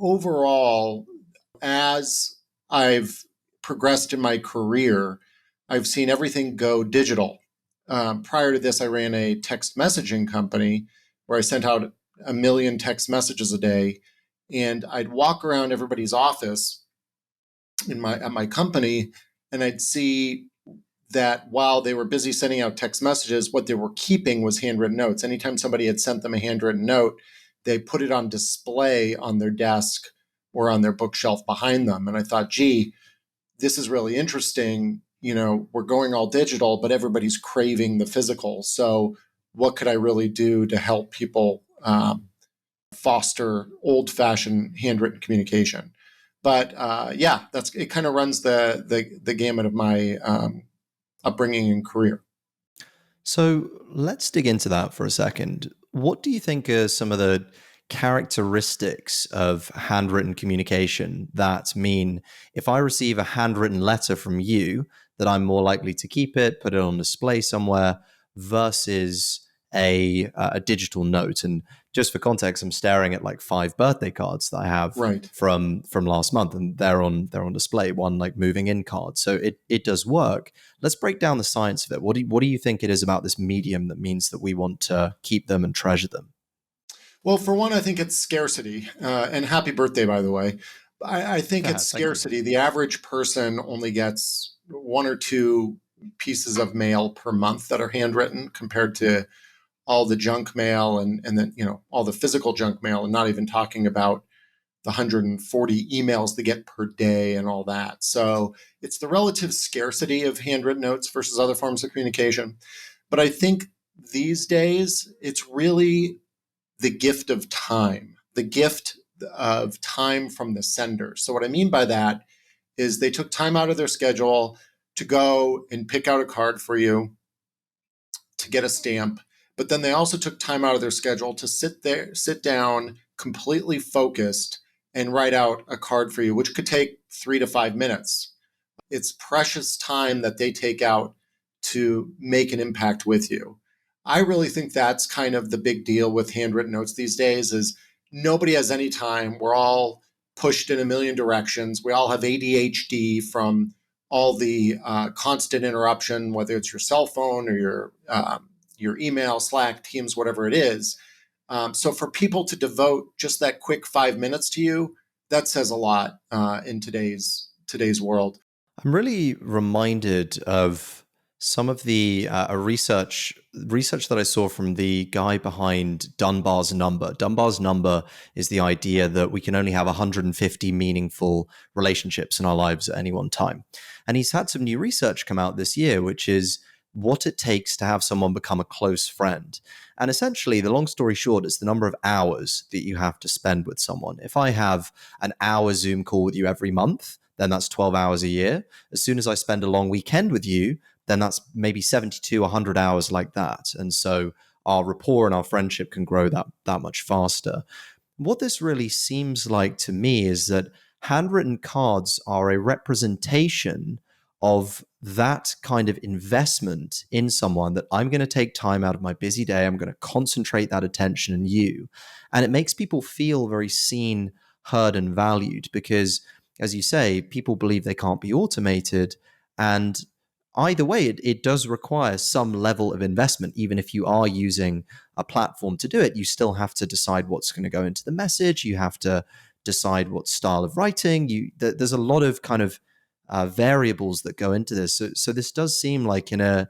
overall, as I've progressed in my career, I've seen everything go digital. Prior to this, I ran a text messaging company where I sent out a million text messages a day, and I'd walk around everybody's office at my company, and I'd see that while they were busy sending out text messages, what they were keeping was handwritten notes. Anytime somebody had sent them a handwritten note, they put it on display on their desk or on their bookshelf behind them. And I thought, gee, this is really interesting. We're going all digital, but everybody's craving the physical. So what could I really do to help people foster old-fashioned handwritten communication? But yeah, it kind of runs the gamut of my upbringing and career. So let's dig into that for a second. What do you think are some of the characteristics of handwritten communication that mean if I receive a handwritten letter from you, that I'm more likely to keep it, put it on display somewhere versus a digital note? And just for context, I'm staring at like 5 birthday cards that I have Right. from last month, and they're on display. One like moving in card, so it does work. Let's break down the science of it. What do you think it is about this medium that means that we want to keep them and treasure them? Well, for one, I think it's scarcity. And happy birthday, by the way. I think it's Thank you. scarcity. The average person only gets one or two pieces of mail per month that are handwritten compared to all the junk mail and then, all the physical junk mail, and not even talking about the 140 emails they get per day and all that. So it's the relative scarcity of handwritten notes versus other forms of communication. But I think these days it's really the gift of time, from the sender. So what I mean by that is they took time out of their schedule to go and pick out a card for you, to get a stamp, but then they also took time out of their schedule to sit down, completely focused, and write out a card for you, which could take 3 to 5 minutes. It's precious time that they take out to make an impact with you. I really think that's kind of the big deal with handwritten notes these days is nobody has any time. We're all pushed in a million directions. We all have ADHD from all the constant interruption, whether it's your cell phone or your email, Slack, Teams, whatever it is. So for people to devote just that quick 5 minutes to you, that says a lot in today's world. I'm really reminded of some of the research that I saw from the guy behind Dunbar's number. Dunbar's number is the idea that we can only have 150 meaningful relationships in our lives at any one time. And he's had some new research come out this year, which is what it takes to have someone become a close friend. And essentially, the long story short, it's the number of hours that you have to spend with someone. If I have an hour Zoom call with you every month, then that's 12 hours a year. As soon as I spend a long weekend with you, then that's maybe 72, 100 hours like that. And so our rapport and our friendship can grow that much faster. What this really seems like to me is that handwritten cards are a representation of that kind of investment in someone, that I'm going to take time out of my busy day. I'm going to concentrate that attention in you. And it makes people feel very seen, heard, and valued because, as you say, people believe they can't be automated. And either way, it does require some level of investment. Even if you are using a platform to do it, you still have to decide what's going to go into the message. You have to decide what style of writing. There's a lot of kind of variables that go into this. So this does seem like in a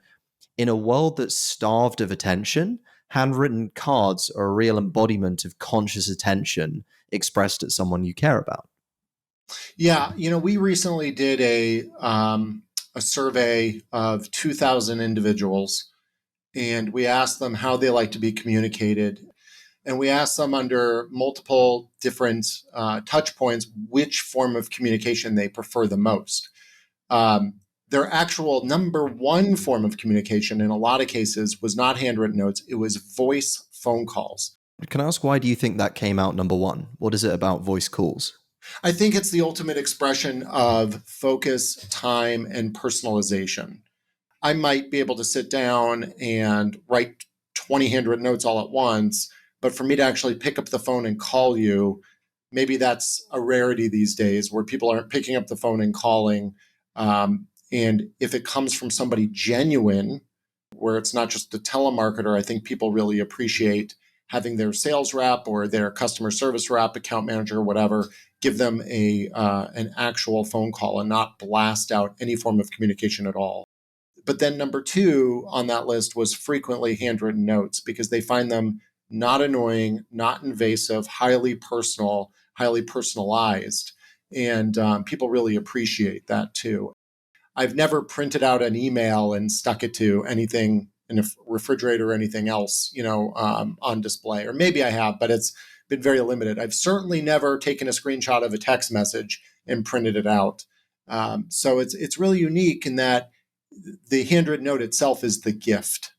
world that's starved of attention, handwritten cards are a real embodiment of conscious attention expressed at someone you care about. Yeah, we recently did a survey of 2,000 individuals, and we asked them how they like to be communicated. And we asked them under multiple different touch points which form of communication they prefer the most. Their actual number one form of communication in a lot of cases was not handwritten notes, it was voice phone calls. Can I ask, why do you think that came out number one? What is it about voice calls? I think it's the ultimate expression of focus, time, and personalization. I might be able to sit down and write 20 handwritten notes all at once, but for me to actually pick up the phone and call you, maybe that's a rarity these days where people aren't picking up the phone and calling. And if it comes from somebody genuine, where it's not just a telemarketer, I think people really appreciate having their sales rep or their customer service rep, account manager, whatever, give them an actual phone call and not blast out any form of communication at all. But then number two on that list was frequently handwritten notes because they find them not annoying, not invasive, highly personal, highly personalized. And people really appreciate that too. I've never printed out an email and stuck it to anything in a refrigerator or anything else, on display. Or maybe I have, but it's been very limited. I've certainly never taken a screenshot of a text message and printed it out. So it's really unique in that the handwritten note itself is the gift.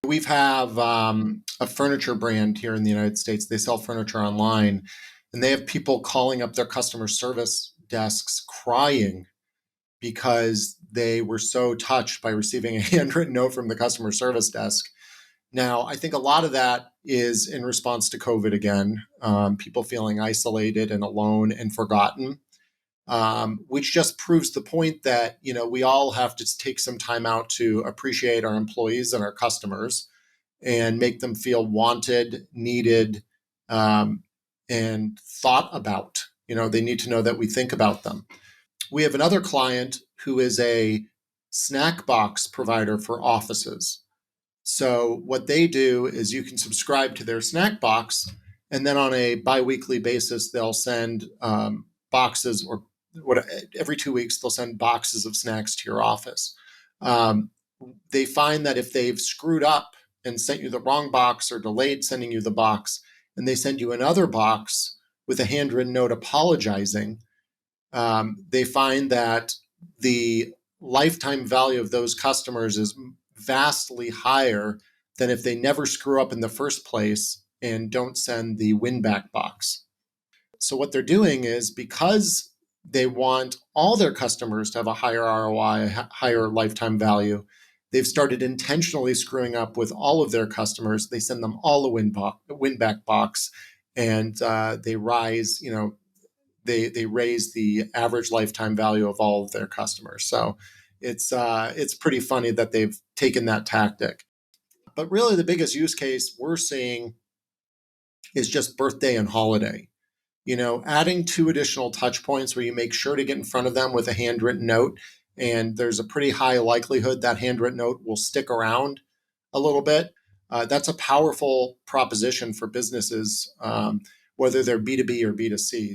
We have a furniture brand here in the United States. They sell furniture online, and they have people calling up their customer service desks crying because they were so touched by receiving a handwritten note from the customer service desk. Now, I think a lot of that is in response to COVID again, people feeling isolated and alone and forgotten, which just proves the point that, we all have to take some time out to appreciate our employees and our customers and make them feel wanted, needed, and thought about. They need to know that we think about them. We have another client who is a snack box provider for offices. So what they do is you can subscribe to their snack box, and then on a biweekly basis, they'll send boxes, or every 2 weeks, they'll send boxes of snacks to your office. They find that if they've screwed up and sent you the wrong box or delayed sending you the box, and they send you another box with a handwritten note apologizing, they find that the lifetime value of those customers is vastly higher than if they never screw up in the first place and don't send the win back box. So what they're doing is, because they want all their customers to have a higher ROI, a higher lifetime value, they've started intentionally screwing up with all of their customers. They send them all a win back box, and they rise, they raise the average lifetime value of all of their customers. So it's pretty funny that they've taken that tactic. But really, the biggest use case we're seeing is just birthday and holiday. Adding 2 additional touch points where you make sure to get in front of them with a handwritten note, and there's a pretty high likelihood that handwritten note will stick around a little bit. That's a powerful proposition for businesses, whether they're B2B or B2C.